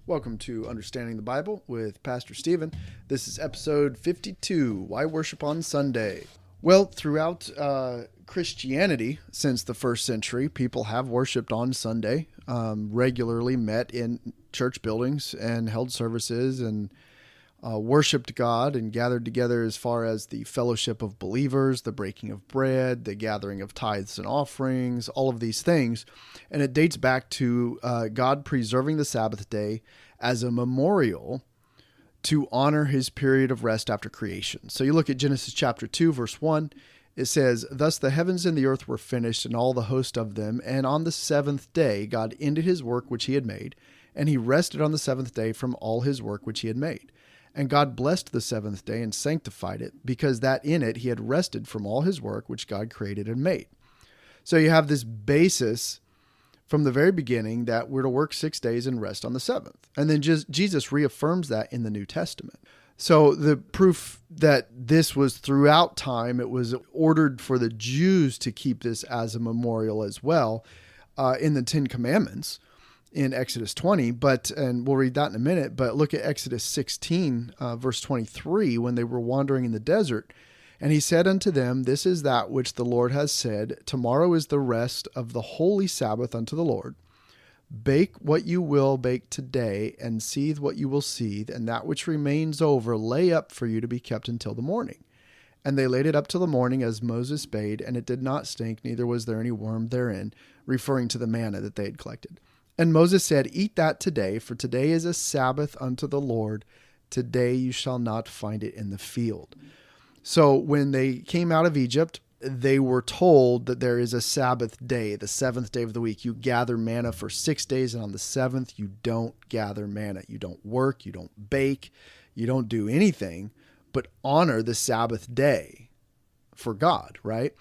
Welcome to Understanding the Bible with Pastor Stephen. This is episode 52, Why Worship on Sunday? Well, throughout Christianity, since the first century, people have worshiped on Sunday, regularly met in church buildings and held services and worshiped God and gathered together as far as the fellowship of believers, the breaking of bread, the gathering of tithes and offerings, all of these things. And it dates back to God preserving the Sabbath day as a memorial to honor his period of rest after creation. So you look at Genesis chapter 2, verse 1, it says, "Thus the heavens and the earth were finished and all the host of them. And on the seventh day, God ended his work which he had made, and he rested on the seventh day from all his work which he had made. And God blessed the seventh day and sanctified it, because that in it he had rested from all his work which God created and made." So you have this basis from the very beginning that we're to work 6 days and rest on the seventh. And then Jesus reaffirms that in the New Testament. So the proof that this was throughout time, it was ordered for the Jews to keep this as a memorial as well in the Ten Commandments in Exodus 20, and we'll read that in a minute, but look at Exodus 16, verse 23, when they were wandering in the desert. "And he said unto them, This is that which the Lord has said, Tomorrow is the rest of the holy Sabbath unto the Lord. Bake what you will bake today, and seethe what you will seethe, and that which remains over lay up for you to be kept until the morning. And they laid it up till the morning, as Moses bade, and it did not stink, neither was there any worm therein," referring to the manna that they had collected. "And Moses said, Eat that today, for today is a Sabbath unto the Lord. Today you shall not find it in the field." So when they came out of Egypt, they were told that there is a Sabbath day, the seventh day of the week. You gather manna for 6 days, and on the seventh, you don't gather manna. You don't work, you don't bake, you don't do anything, but honor the Sabbath day for God, right?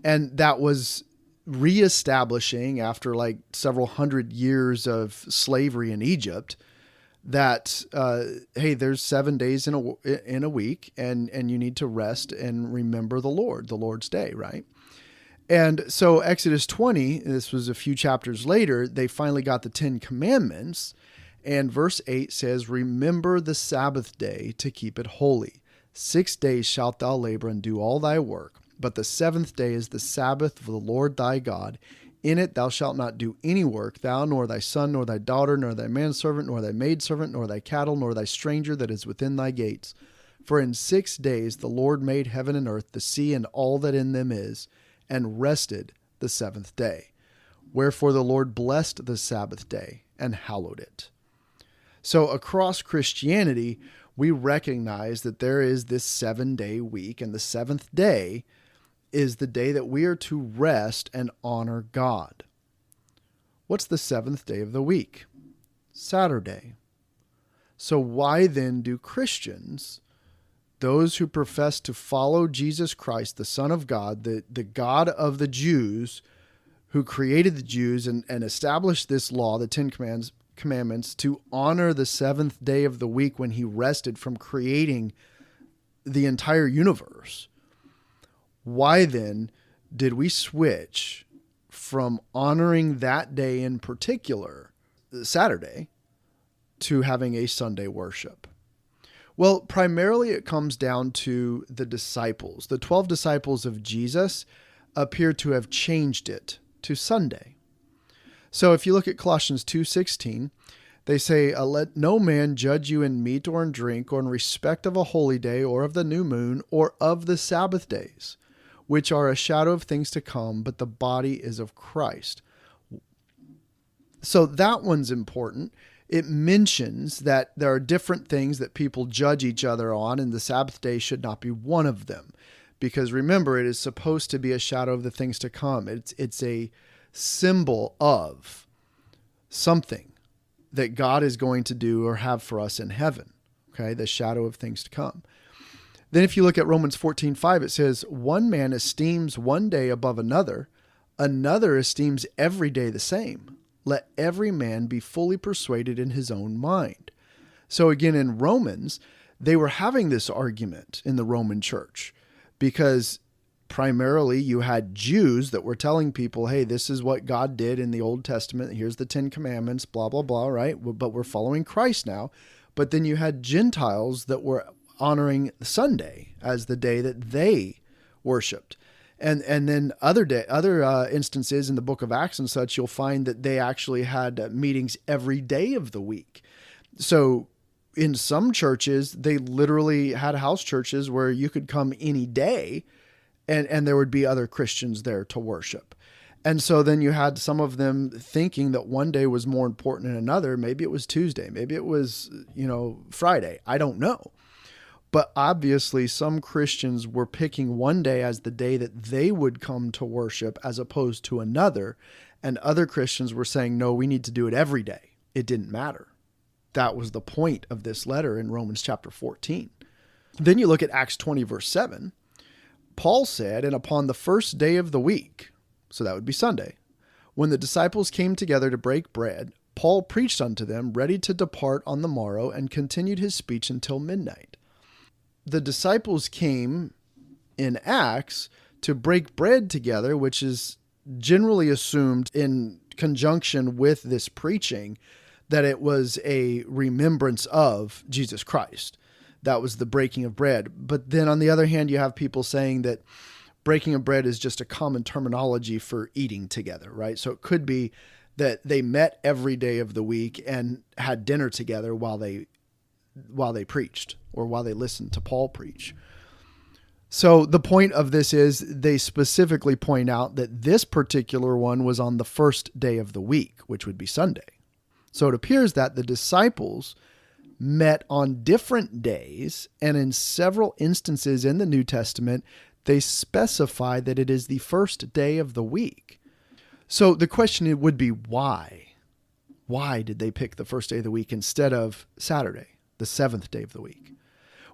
And that was reestablishing after like several hundred years of slavery in Egypt that, hey, there's 7 days in a week and you need to rest and remember the Lord's day, right? And so Exodus 20, this was a few chapters later, they finally got the 10 Commandments, and verse 8 says, "Remember the Sabbath day to keep it holy. 6 days shalt thou labor and do all thy work. But the seventh day is the Sabbath of the Lord thy God. In it thou shalt not do any work, thou, nor thy son, nor thy daughter, nor thy manservant, nor thy maidservant, nor thy cattle, nor thy stranger that is within thy gates. For in 6 days the Lord made heaven and earth, the sea, and all that in them is, and rested the seventh day. Wherefore the Lord blessed the Sabbath day and hallowed it." So across Christianity, we recognize that there is this 7-day week, and the seventh day is the day that we are to rest and honor God. What's the seventh day of the week? Saturday. So why then do Christians, those who profess to follow Jesus Christ, the Son of God, the God of the Jews, who created the Jews and established this law, the Ten Commandments, to honor the seventh day of the week when he rested from creating the entire universe? Why then did we switch from honoring that day in particular, Saturday, to having a Sunday worship? Well, primarily it comes down to the disciples. The 12 disciples of Jesus appear to have changed it to Sunday. So if you look at Colossians 2:16, they say, "Let no man judge you in meat or in drink or in respect of a holy day or of the new moon or of the Sabbath days, which are a shadow of things to come, but the body is of Christ." So that one's important. It mentions that there are different things that people judge each other on, and the Sabbath day should not be one of them. Because remember, it is supposed to be a shadow of the things to come. It's a symbol of something that God is going to do or have for us in heaven. Okay, the shadow of things to come. Then if you look at Romans 14:5, it says, "One man esteems one day above another, another esteems every day the same. Let every man be fully persuaded in his own mind." So again, in Romans, they were having this argument in the Roman church because primarily you had Jews that were telling people, hey, this is what God did in the Old Testament. Here's the 10 Commandments, blah, blah, blah, right? But we're following Christ now. But then you had Gentiles that were honoring Sunday as the day that they worshiped. And then other instances in the book of Acts and such, you'll find that they actually had meetings every day of the week. So in some churches, they literally had house churches where you could come any day and there would be other Christians there to worship. And so then you had some of them thinking that one day was more important than another. Maybe it was Tuesday. Maybe it was, Friday. I don't know. But obviously some Christians were picking one day as the day that they would come to worship as opposed to another. And other Christians were saying, no, we need to do it every day. It didn't matter. That was the point of this letter in Romans chapter 14. Then you look at Acts 20, verse 7. Paul said, and upon the first day of the week, so that would be Sunday, when the disciples came together to break bread, Paul preached unto them, ready to depart on the morrow, and continued his speech until midnight. The disciples came in Acts to break bread together, which is generally assumed in conjunction with this preaching that it was a remembrance of Jesus Christ. That was the breaking of bread. But then on the other hand, you have people saying that breaking of bread is just a common terminology for eating together, right? So it could be that they met every day of the week and had dinner together while they preached or while they listened to Paul preach. So the point of this is they specifically point out that this particular one was on the first day of the week, which would be Sunday. So it appears that the disciples met on different days, and in several instances in the New Testament, they specify that it is the first day of the week. So the question would be why? Why did they pick the first day of the week instead of Saturday, the seventh day of the week?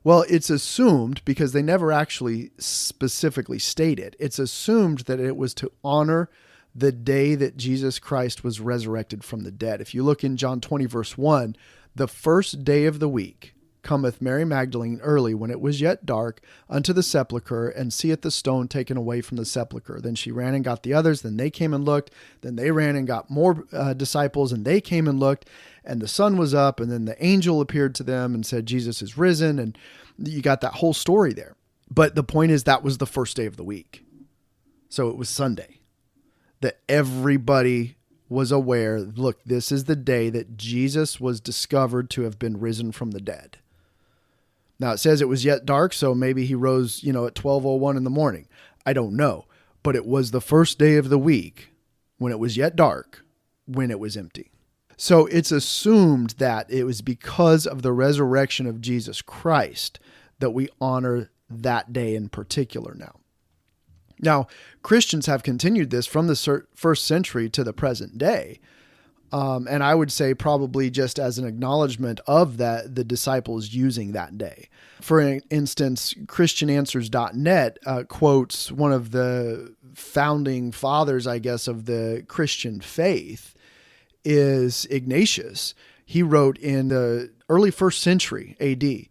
Well, it's assumed, because they never actually specifically state it, it's assumed that it was to honor the day that Jesus Christ was resurrected from the dead. If you look in John 20, verse 1, the first day of the week cometh Mary Magdalene early, when it was yet dark, unto the sepulchre, and seeth the stone taken away from the sepulchre. Then she ran and got the others, then they came and looked, then they ran and got more disciples, and they came and looked, and the sun was up, and then the angel appeared to them and said, Jesus is risen, and you got that whole story there. But the point is that was the first day of the week. So it was Sunday. That everybody was aware, look, this is the day that Jesus was discovered to have been risen from the dead. Now it says it was yet dark, so maybe he rose, at 12:01 in the morning. I don't know. But it was the first day of the week when it was yet dark, when it was empty. So it's assumed that it was because of the resurrection of Jesus Christ that we honor that day in particular now. Now, Christians have continued this from the first century to the present day. And I would say probably just as an acknowledgement of that, the disciples using that day. For instance, ChristianAnswers.net quotes one of the founding fathers, I guess, of the Christian faith is Ignatius. He wrote in the early first century AD.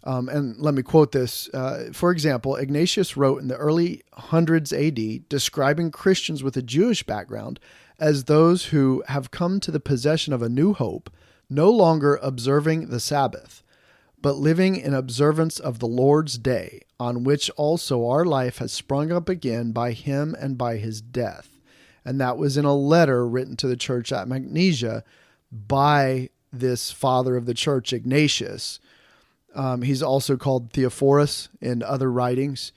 And let me quote this. For example, Ignatius wrote in the early hundreds AD, describing Christians with a Jewish background as those who have come to the possession of a new hope, no longer observing the Sabbath, but living in observance of the Lord's day, on which also our life has sprung up again by him and by his death. And that was in a letter written to the church at Magnesia by this father of the church, Ignatius. He's also called Theophorus in other writings.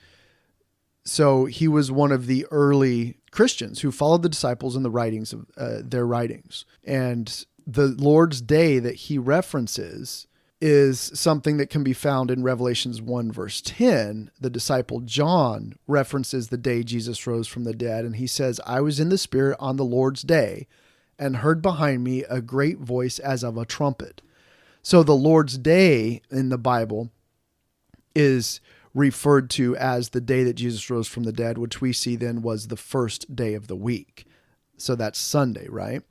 So he was one of the early Christians who followed the disciples in the writings of their writings. And the Lord's day that he references is something that can be found in Revelations 1 verse 10. The disciple John references the day Jesus rose from the dead. And he says, I was in the Spirit on the Lord's day and heard behind me a great voice as of a trumpet. So the Lord's day in the Bible is referred to as the day that Jesus rose from the dead, which we see then was the first day of the week. So that's Sunday, right?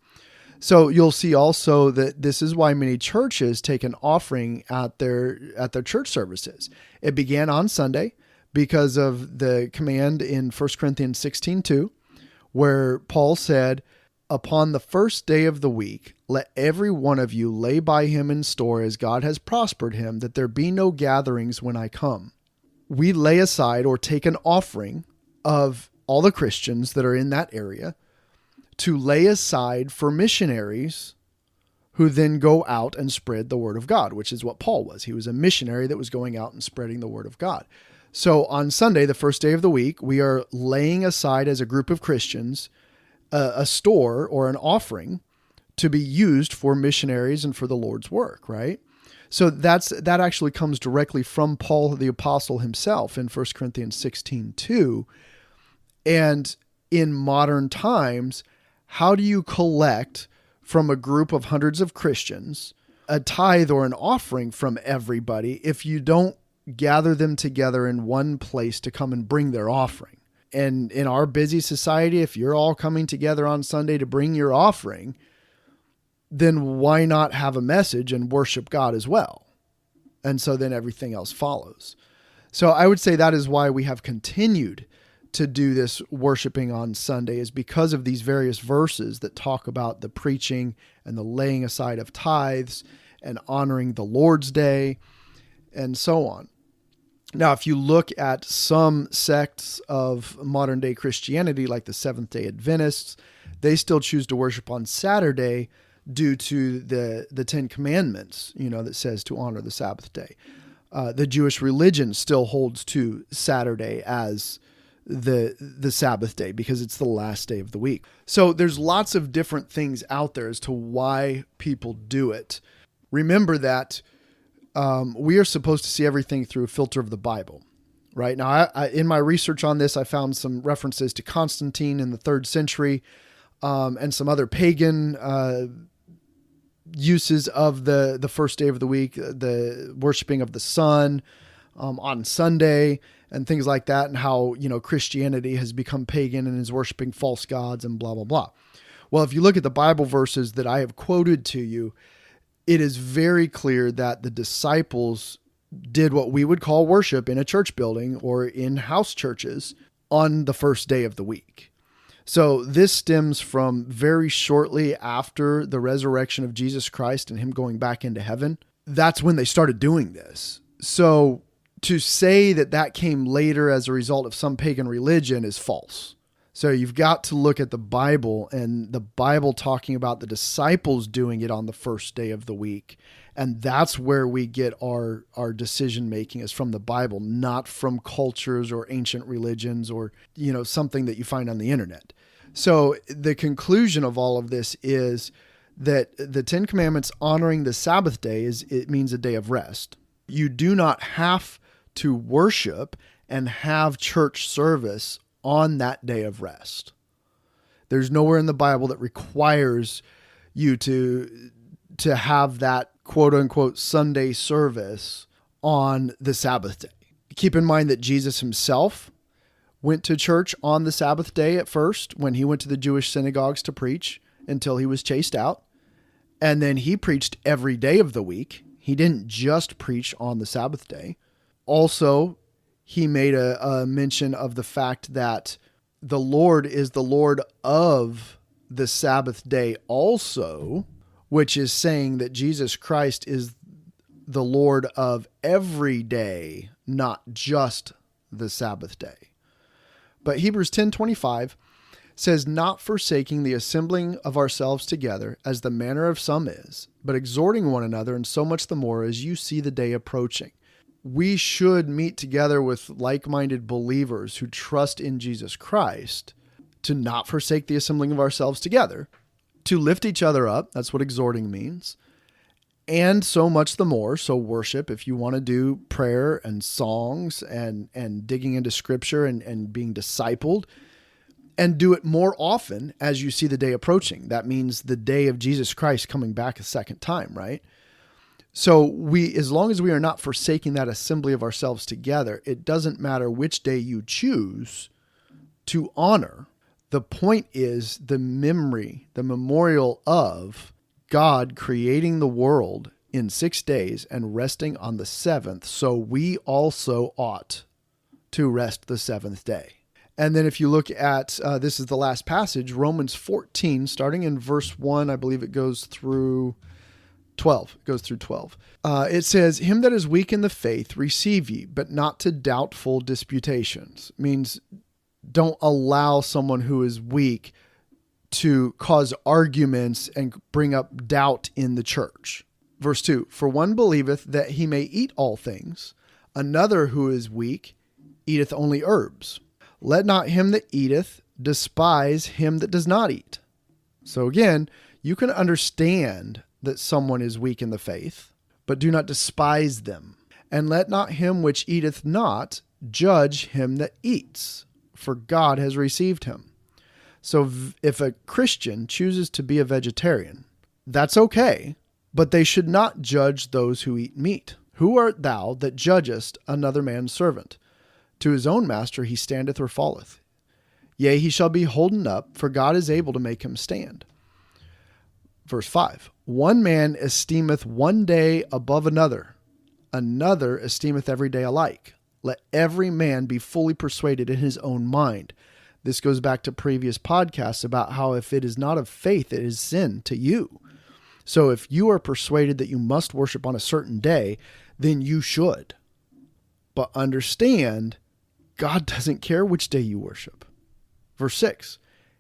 So you'll see also that this is why many churches take an offering at their church services. It began on Sunday because of the command in 1 Corinthians 16:2, where Paul said, "Upon the first day of the week, let every one of you lay by him in store as God has prospered him, that there be no gatherings when I come." We lay aside or take an offering of all the Christians that are in that area to lay aside for missionaries who then go out and spread the word of God, which is what Paul was. He was a missionary that was going out and spreading the word of God. So on Sunday, the first day of the week, we are laying aside as a group of Christians a store or an offering to be used for missionaries and for the Lord's work, right? So that actually comes directly from Paul the Apostle himself in 1 Corinthians 16:2. And in modern times, how do you collect from a group of hundreds of Christians a tithe or an offering from everybody if you don't gather them together in one place to come and bring their offering? And in our busy society, if you're all coming together on Sunday to bring your offering, then why not have a message and worship God as well? And so then everything else follows. So I would say that is why we have continued to do this worshiping on Sunday, is because of these various verses that talk about the preaching and the laying aside of tithes and honoring the Lord's Day and so on. Now, if you look at some sects of modern day Christianity, like the Seventh-day Adventists, they still choose to worship on Saturday due to the Ten Commandments, that says to honor the Sabbath day. The Jewish religion still holds to Saturday as the Sabbath day because it's the last day of the week. So there's lots of different things out there as to why people do it. Remember that we are supposed to see everything through a filter of the Bible, right? Now, I in my research on this, I found some references to Constantine in the 3rd century and some other pagan uses of the first day of the week, the worshiping of the sun on Sunday and things like that, and how, Christianity has become pagan and is worshiping false gods and blah, blah, blah. Well, if you look at the Bible verses that I have quoted to you, it is very clear that the disciples did what we would call worship in a church building or in house churches on the first day of the week. So this stems from very shortly after the resurrection of Jesus Christ and him going back into heaven. That's when they started doing this. So to say that came later as a result of some pagan religion is false. So you've got to look at the Bible, and the Bible talking about the disciples doing it on the first day of the week. And that's where we get our decision making, is from the Bible, not from cultures or ancient religions or, something that you find on the internet. So the conclusion of all of this is that the Ten Commandments honoring the Sabbath day it means a day of rest. You do not have to worship and have church service on that day of rest. There's nowhere in the Bible that requires you to have that quote unquote Sunday service on the Sabbath day. Keep in mind that Jesus himself went to church on the Sabbath day at first when he went to the Jewish synagogues to preach until he was chased out. And then he preached every day of the week. He didn't just preach on the Sabbath day. Also, he made a mention of the fact that the Lord is the Lord of the Sabbath day also, which is saying that Jesus Christ is the Lord of every day, not just the Sabbath day. But Hebrews 10:25 says, "Not forsaking the assembling of ourselves together, as the manner of some is, but exhorting one another, and so much the more as you see the day approaching." We should meet together with like-minded believers who trust in Jesus Christ, to not forsake the assembling of ourselves together, to lift each other up. That's what exhorting means. And so much the more. So worship, if you want to do prayer and songs and digging into scripture and being discipled, and do it more often as you see the day approaching. That means the day of Jesus Christ coming back a second time, right? So as long as we are not forsaking that assembly of ourselves together, it doesn't matter which day you choose to honor. The point is the memorial of God creating the world in 6 days and resting on the seventh. So we also ought to rest the seventh day. And then if you look at, this is the last passage, Romans 14, starting in verse 1, I believe it goes through 12. It goes through 12. It says, him that is weak in the faith receive ye, but not to doubtful disputations. Means don't allow someone who is weak to cause arguments and bring up doubt in the church. Verse 2, for one believeth that he may eat all things, another who is weak eateth only herbs. Let not him that eateth despise him that does not eat. So again, you can understand that someone is weak in the faith, but do not despise them. And let not him which eateth not judge him that eats, for God has received him. So if a Christian chooses to be a vegetarian, that's okay, but they should not judge those who eat meat. Who art thou that judgest another man's servant? To his own master he standeth or falleth. Yea, he shall be holden up, for God is able to make him stand. Verse 5, one man esteemeth one day above another, another esteemeth every day alike. Let every man be fully persuaded in his own mind. This goes back to previous podcasts about how if it is not of faith, it is sin to you. So if you are persuaded that you must worship on a certain day, then you should. But understand, God doesn't care which day you worship. Verse 6,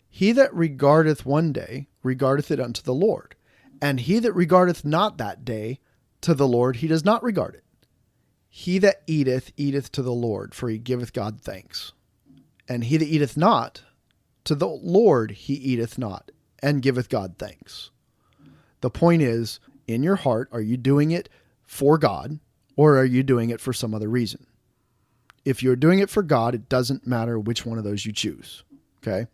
he that regardeth one day, regardeth it unto the Lord. And he that regardeth not that day to the Lord, he does not regard it. He that eateth, eateth to the Lord, for he giveth God thanks. And he that eateth not, to the Lord he eateth not, and giveth God thanks. The point is, in your heart, are you doing it for God, or are you doing it for some other reason? If you're doing it for God, it doesn't matter which one of those you choose. Okay?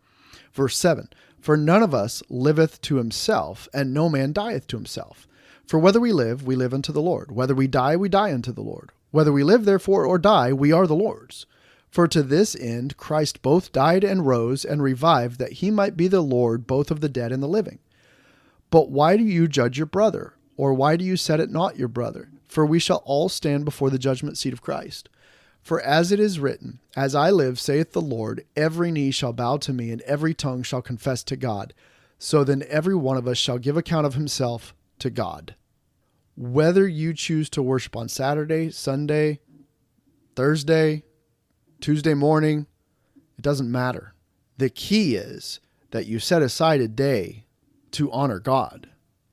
Verse 7, for none of us liveth to himself, and no man dieth to himself. For whether we live unto the Lord. Whether we die unto the Lord. Whether we live, therefore, or die, we are the Lord's. For to this end Christ both died and rose and revived, that he might be the Lord both of the dead and the living. But why do you judge your brother? Or why do you set it not your brother? For we shall all stand before the judgment seat of Christ. For as it is written, as I live, saith the Lord, every knee shall bow to me, and every tongue shall confess to God. So then every one of us shall give account of himself to God. Whether you choose to worship on Saturday, Sunday, Thursday, Tuesday morning, it doesn't matter. The key is that you set aside a day to honor God,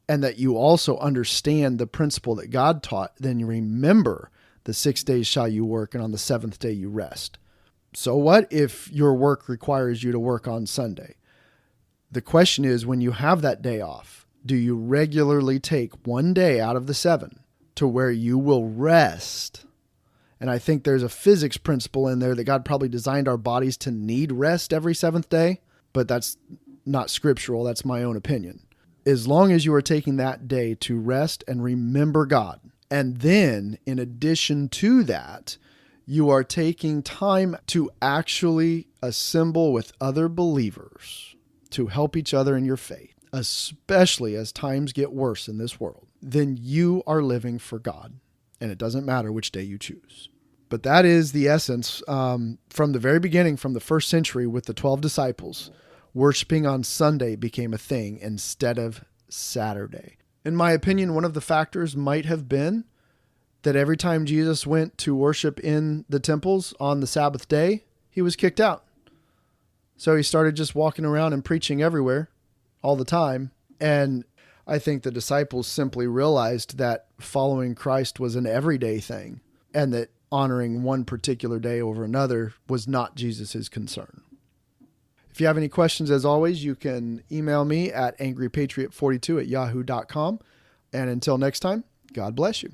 and that you also understand the principle that God taught. Then you remember the 6 days shall you work, and on the seventh day you rest. So what if your work requires you to work on Sunday? The question is, when you have that day off, do you regularly take one day out of the 7 to where you will rest? And I think there's a physics principle in there that God probably designed our bodies to need rest every 7th day, but that's not scriptural. That's my own opinion. As long as you are taking that day to rest and remember God, and then in addition to that, you are taking time to actually assemble with other believers to help each other in your faith, especially as times get worse in this world, then you are living for God. And it doesn't matter which day you choose. But that is the essence from the very beginning, from the first century with the 12 disciples. Worshiping on Sunday became a thing instead of Saturday. In my opinion, one of the factors might have been that every time Jesus went to worship in the temples on the Sabbath day, he was kicked out. So he started just walking around and preaching everywhere all the time. And I think the disciples simply realized that following Christ was an everyday thing, and that honoring one particular day over another was not Jesus's concern. If you have any questions, as always, you can email me at angrypatriot42@yahoo.com. And until next time, God bless you.